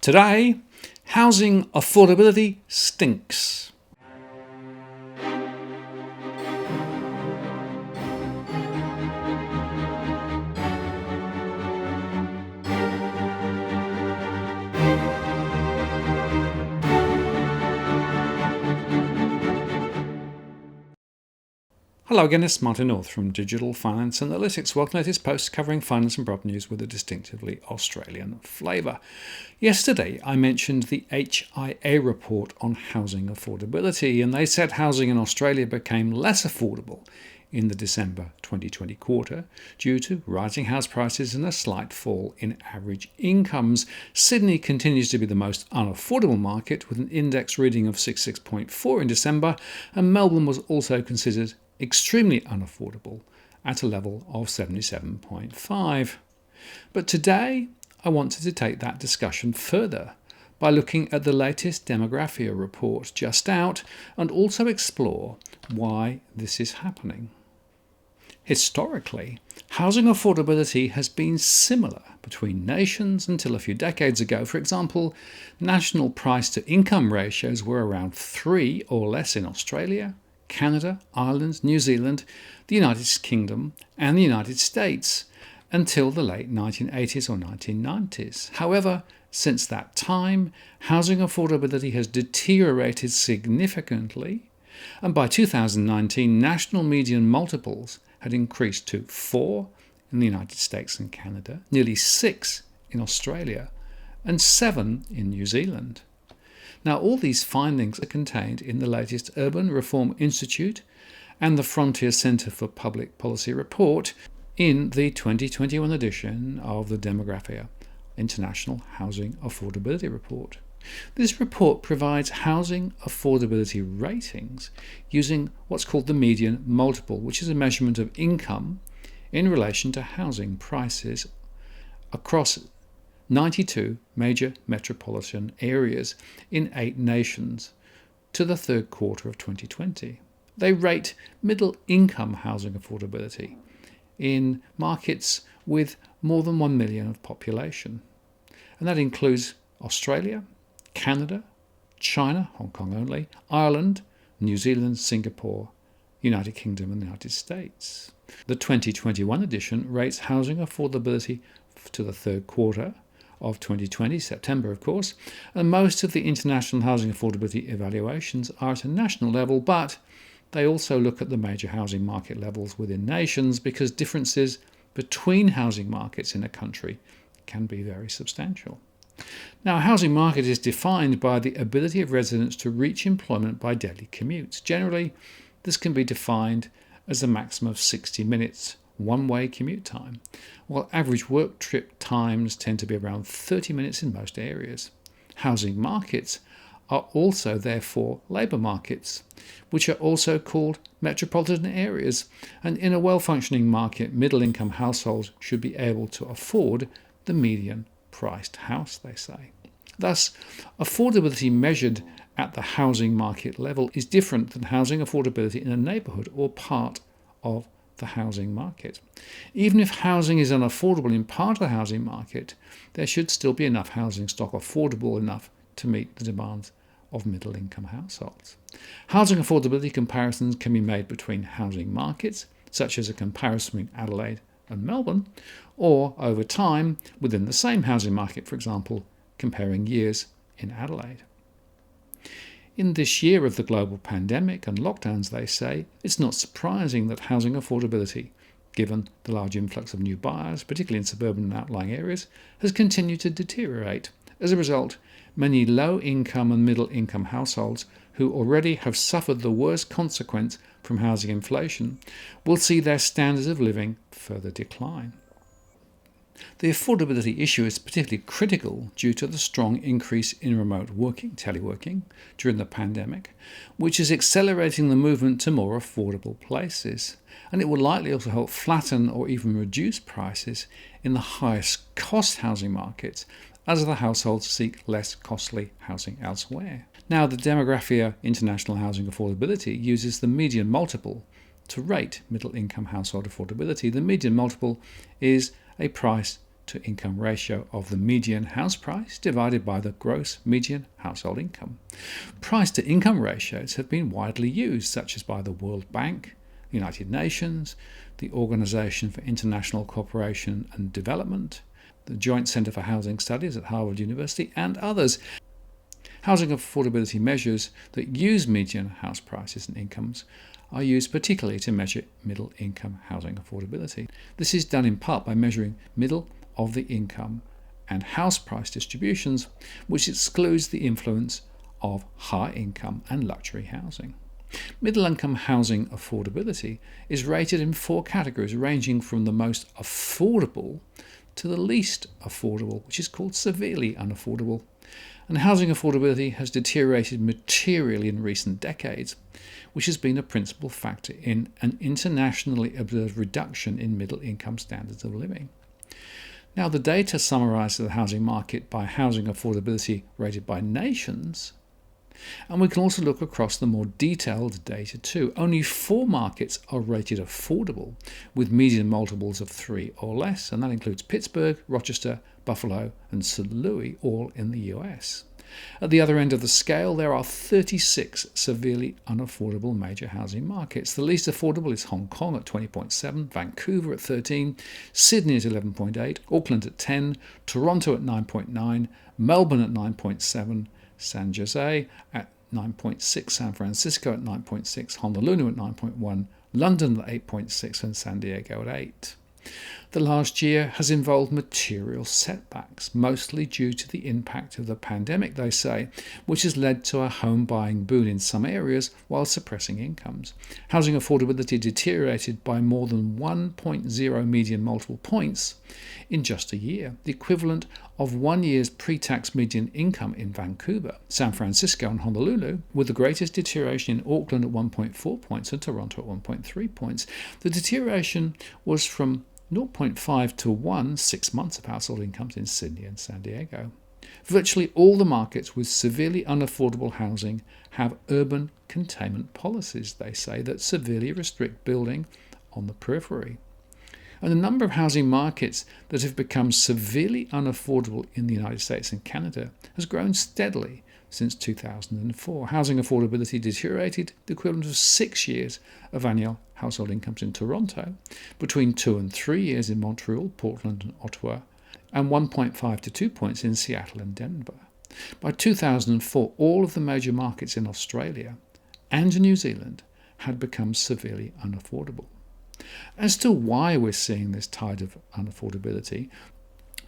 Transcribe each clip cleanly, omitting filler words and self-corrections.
Today, housing affordability stinks. Hello again, it's Martin North from Digital Finance Analytics. Welcome to the latest post covering finance and prop news with a distinctively Australian flavour. Yesterday, I mentioned the HIA report on housing affordability, and they said housing in Australia became less affordable in the December 2020 quarter due to rising house prices and a slight fall in average incomes. Sydney continues to be the most unaffordable market with an index reading of 66.4 in December, and Melbourne was also considered extremely unaffordable at a level of 77.5. But today, I wanted to take that discussion further by looking at the latest Demographia report just out and also explore why this is happening. Historically, housing affordability has been similar between nations until a few decades ago. For example, national price to income ratios were around 3 or less in Australia, Canada, Ireland, New Zealand, the United Kingdom and the United States until the late 1980s or 1990s. However, since that time, housing affordability has deteriorated significantly, and by 2019, national median multiples had increased to 4 in the United States and Canada, nearly 6 in Australia, and 7 in New Zealand. Now, all these findings are contained in the latest Urban Reform Institute and the Frontier Centre for Public Policy report in the 2021 edition of the Demographia International Housing Affordability Report. This report provides housing affordability ratings using what's called the median multiple, which is a measurement of income in relation to housing prices across 92 major metropolitan areas in 8 nations to the third quarter of 2020. They rate middle-income housing affordability in markets with more than 1 million of population. And that includes Australia, Canada, China, Hong Kong only, Ireland, New Zealand, Singapore, United Kingdom and the United States. The 2021 edition rates housing affordability to the third quarter of 2020, September of course, and most of the international housing affordability evaluations are at a national level, but they also look at the major housing market levels within nations because differences between housing markets in a country can be very substantial. Now, a housing market is defined by the ability of residents to reach employment by daily commutes. Generally, this can be defined as a maximum of 60 minutes one-way commute time, while average work trip times tend to be around 30 minutes in most areas. Housing markets are also therefore labour markets, which are also called metropolitan areas, and in a well-functioning market, middle-income households should be able to afford the median-priced house, they say. Thus, affordability measured at the housing market level is different than housing affordability in a neighbourhood or part of the housing market. Even if housing is unaffordable in part of the housing market, there should still be enough housing stock affordable enough to meet the demands of middle-income households. Housing affordability comparisons can be made between housing markets, such as a comparison between Adelaide and Melbourne, or over time within the same housing market, for example, comparing years in Adelaide. In this year of the global pandemic and lockdowns, they say, it's not surprising that housing affordability, given the large influx of new buyers, particularly in suburban and outlying areas, has continued to deteriorate. As a result, many low-income and middle-income households who already have suffered the worst consequence from housing inflation will see their standards of living further decline. The affordability issue is particularly critical due to the strong increase in remote working, teleworking, during the pandemic, which is accelerating the movement to more affordable places. And it will likely also help flatten or even reduce prices in the highest cost housing markets as the households seek less costly housing elsewhere. Now, the Demographia International Housing Affordability uses the median multiple to rate middle-income household affordability. The median multiple is a price to income ratio of the median house price divided by the gross median household income. Price to income ratios have been widely used, such as by the World Bank, the United Nations, the Organization for International Cooperation and Development, the Joint Center for Housing Studies at Harvard University, and others. Housing affordability measures that use median house prices and incomes are used particularly to measure middle income housing affordability. This is done in part by measuring middle of the income and house price distributions, which excludes the influence of high income and luxury housing. Middle income housing affordability is rated in 4 categories, ranging from the most affordable to the least affordable, which is called severely unaffordable. And housing affordability has deteriorated materially in recent decades, which has been a principal factor in an internationally observed reduction in middle income standards of living. Now, the data summarizes the housing market by housing affordability rated by nations, and we can also look across the more detailed data too. Only 4 markets are rated affordable, with median multiples of 3 or less, and that includes Pittsburgh, Rochester, Buffalo, and St. Louis, all in the US. At the other end of the scale, there are 36 severely unaffordable major housing markets. The least affordable is Hong Kong at 20.7, Vancouver at 13, Sydney at 11.8, Auckland at 10, Toronto at 9.9, Melbourne at 9.7, San Jose at 9.6, San Francisco at 9.6, Honolulu at 9.1, London at 8.6, and San Diego at 8. The last year has involved material setbacks, mostly due to the impact of the pandemic, they say, which has led to a home buying boom in some areas while suppressing incomes. Housing affordability deteriorated by more than 1.0 median multiple points in just a year, the equivalent of 1 year's pre-tax median income in Vancouver, San Francisco, and Honolulu, with the greatest deterioration in Auckland at 1.4 points and Toronto at 1.3 points. The deterioration was from 0.5 to 1 6 months of household incomes in Sydney and San Diego. Virtually all the markets with severely unaffordable housing have urban containment policies, they say, that severely restrict building on the periphery. And the number of housing markets that have become severely unaffordable in the United States and Canada has grown steadily since 2004. Housing affordability deteriorated the equivalent of 6 years of annual household incomes in Toronto, between 2 and 3 years in Montreal, Portland, and Ottawa, and 1.5 to 2 points in Seattle and Denver. By 2004, all of the major markets in Australia and New Zealand had become severely unaffordable. As to why we're seeing this tide of unaffordability,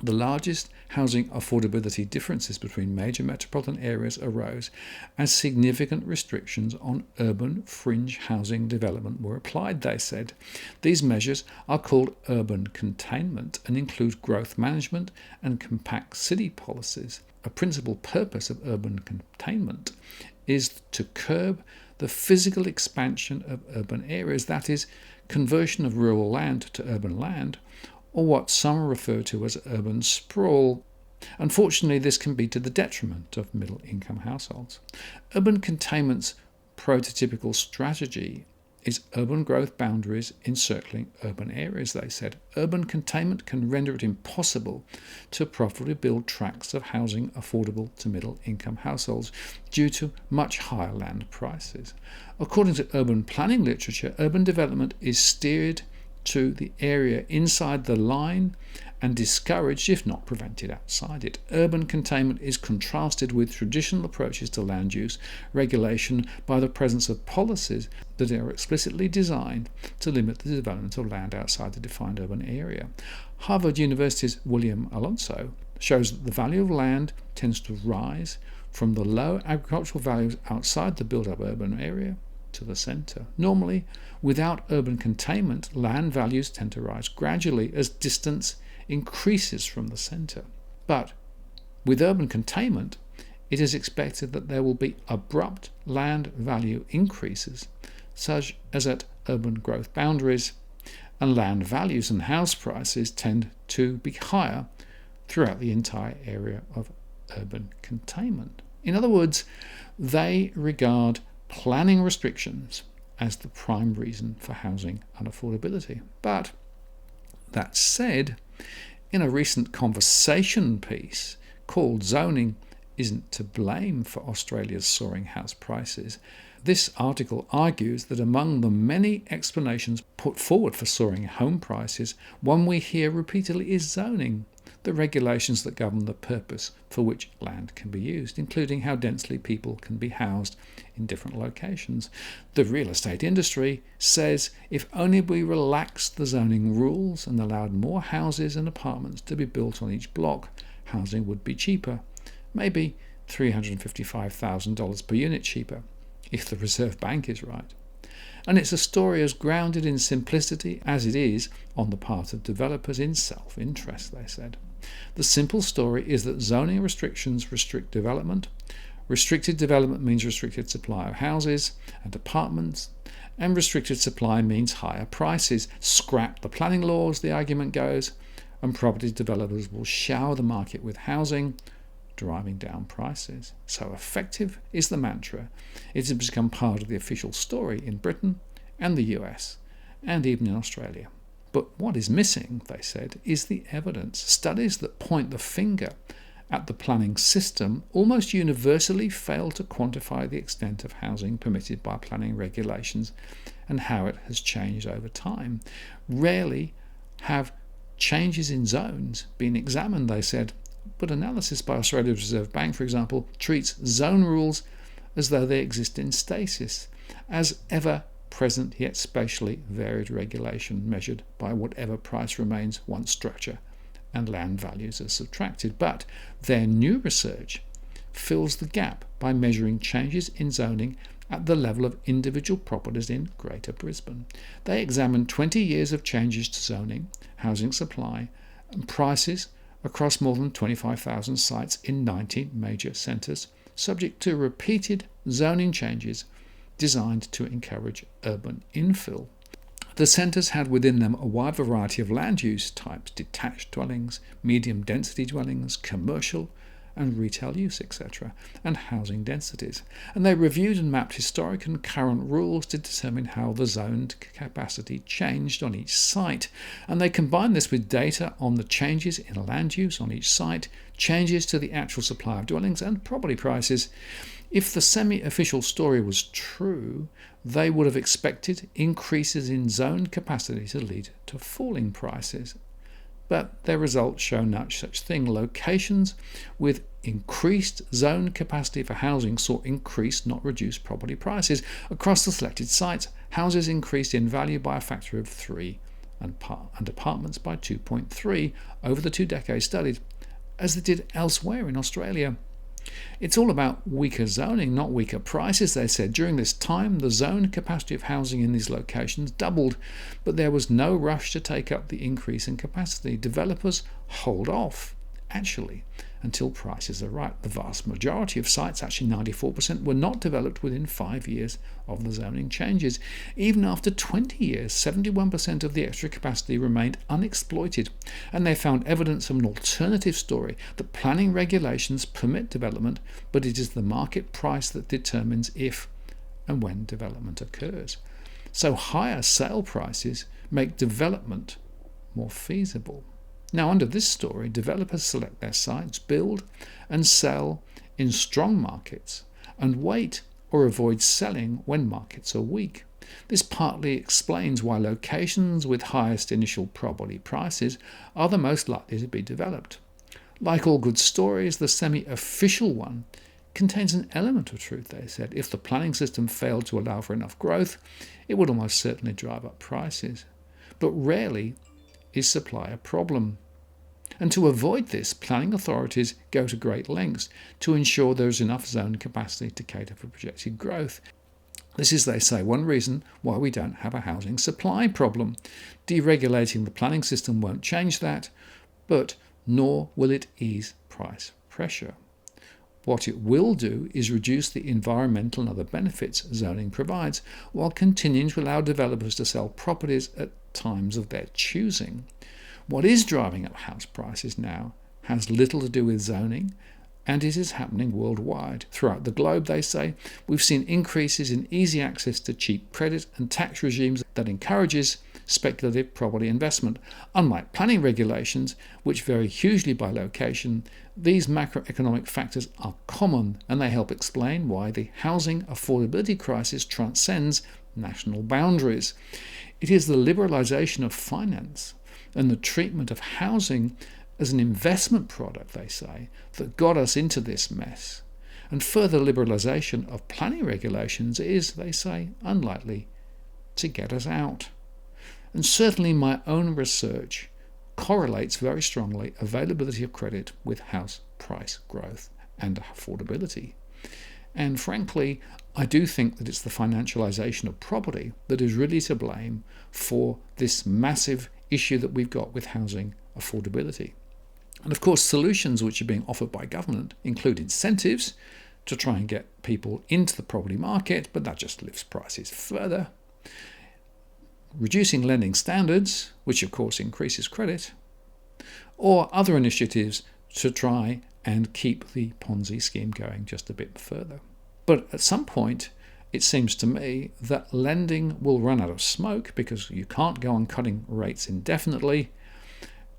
the largest housing affordability differences between major metropolitan areas arose as significant restrictions on urban fringe housing development were applied, they said. These measures are called urban containment and include growth management and compact city policies. A principal purpose of urban containment is to curb the physical expansion of urban areas, that is, conversion of rural land to urban land, or what some refer to as urban sprawl. Unfortunately, this can be to the detriment of middle-income households. Urban containment's prototypical strategy is urban growth boundaries encircling urban areas, they said. Urban containment can render it impossible to properly build tracts of housing affordable to middle-income households due to much higher land prices. According to urban planning literature, urban development is steered to the area inside the line and discouraged, if not prevented, outside it. Urban containment is contrasted with traditional approaches to land use regulation by the presence of policies that are explicitly designed to limit the development of land outside the defined urban area. Harvard University's William Alonso shows that the value of land tends to rise from the low agricultural values outside the built-up urban area to the centre. Normally, without urban containment, land values tend to rise gradually as distance increases from the centre. But with urban containment, it is expected that there will be abrupt land value increases, such as at urban growth boundaries, and land values and house prices tend to be higher throughout the entire area of urban containment. In other words, they regard planning restrictions as the prime reason for housing unaffordability. But that said, In a recent conversation piece called "Zoning Isn't to Blame for Australia's Soaring House Prices," this article argues that among the many explanations put forward for soaring home prices, one we hear repeatedly is zoning, the regulations that govern the purpose for which land can be used, including how densely people can be housed in different locations. The real estate industry says if only we relaxed the zoning rules and allowed more houses and apartments to be built on each block, housing would be cheaper, maybe $355,000 per unit cheaper, if the Reserve Bank is right. And it's a story as grounded in simplicity as it is on the part of developers in self-interest, they said. The simple story is that zoning restrictions restrict development. Restricted development means restricted supply of houses and apartments, and restricted supply means higher prices. Scrap the planning laws, the argument goes, and property developers will shower the market with housing, driving down prices. So effective is the mantra. It has become part of the official story in Britain and the US, and even in Australia. But what is missing, they said, is the evidence. Studies that point the finger at the planning system almost universally fail to quantify the extent of housing permitted by planning regulations and how it has changed over time. Rarely have changes in zones been examined, they said, but analysis by Australia's Reserve Bank, for example, treats zone rules as though they exist in stasis, as ever-present yet spatially varied regulation measured by whatever price remains once structure and land values are subtracted. But their new research fills the gap by measuring changes in zoning at the level of individual properties in Greater Brisbane. They examined 20 years of changes to zoning, housing supply, and prices across more than 25,000 sites in 90 major centres, subject to repeated zoning changes designed to encourage urban infill. The centres had within them a wide variety of land use types: detached dwellings, medium density dwellings, commercial and retail use, etc., and housing densities. And they reviewed and mapped historic and current rules to determine how the zoned capacity changed on each site. And they combined this with data on the changes in land use on each site, changes to the actual supply of dwellings, and property prices. If the semi-official story was true, they would have expected increases in zoned capacity to lead to falling prices. But their results show no such thing. Locations with increased zone capacity for housing saw increased, not reduced, property prices. Across the selected sites, houses increased in value by a factor of 3 and apartments by 2.3 over the 2 decades studied, as they did elsewhere in Australia. It's all about weaker zoning, not weaker prices, they said. During this time, the zone capacity of housing in these locations doubled, but there was no rush to take up the increase in capacity. Developers hold off, actually, until prices are right. The vast majority of sites, actually 94%, were not developed within 5 years of the zoning changes. Even after 20 years, 71% of the extra capacity remained unexploited, and they found evidence of an alternative story, that planning regulations permit development, but it is the market price that determines if and when development occurs. So higher sale prices make development more feasible. Now, under this story, developers select their sites, build and sell in strong markets, and wait or avoid selling when markets are weak. This partly explains why locations with highest initial property prices are the most likely to be developed. Like all good stories, the semi-official one contains an element of truth, they said. If the planning system failed to allow for enough growth, it would almost certainly drive up prices. But rarely is supply a problem. And to avoid this, planning authorities go to great lengths to ensure there is enough zone capacity to cater for projected growth. This is, they say, one reason why we don't have a housing supply problem. Deregulating the planning system won't change that, but nor will it ease price pressure. What it will do is reduce the environmental and other benefits zoning provides, while continuing to allow developers to sell properties at times of their choosing. What is driving up house prices now has little to do with zoning And it is happening worldwide. Throughout the globe, they say, we've seen increases in easy access to cheap credit and tax regimes that encourages speculative property investment. Unlike planning regulations, which vary hugely by location, these macroeconomic factors are common, and they help explain why the housing affordability crisis transcends national boundaries. It is the liberalisation of finance and the treatment of housing as an investment product, they say, that got us into this mess. And further liberalisation of planning regulations is, they say, unlikely to get us out. And certainly my own research correlates very strongly availability of credit with house price growth and affordability. And frankly, I do think that it's the financialisation of property that is really to blame for this massive issue that we've got with housing affordability. And of course, solutions which are being offered by government include incentives to try and get people into the property market, but that just lifts prices further. Reducing lending standards, which of course increases credit, or other initiatives to try and keep the Ponzi scheme going just a bit further. But at some point, it seems to me that lending will run out of smoke because you can't go on cutting rates indefinitely,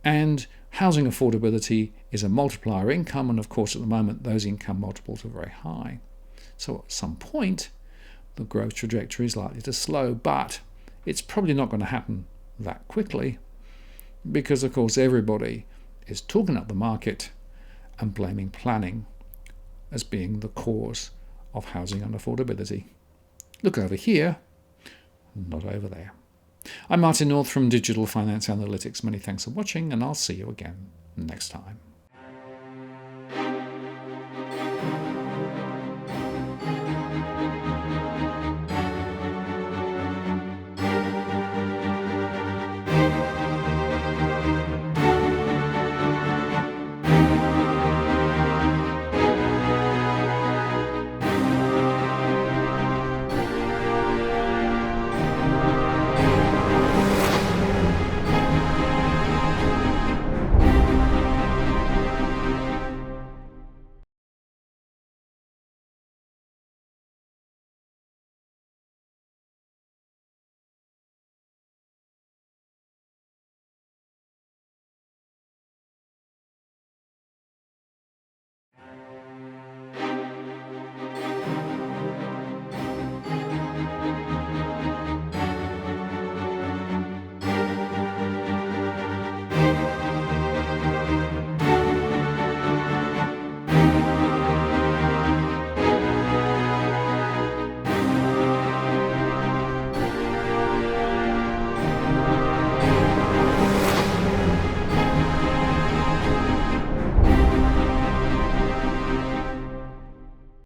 and housing affordability is a multiplier income, and of course at the moment those income multiples are very high. So at some point, the growth trajectory is likely to slow, but it's probably not going to happen that quickly because, of course, everybody is talking up the market and blaming planning as being the cause of housing unaffordability. Look over here, not over there. I'm Martin North from Digital Finance Analytics. Many thanks for watching, and I'll see you again next time.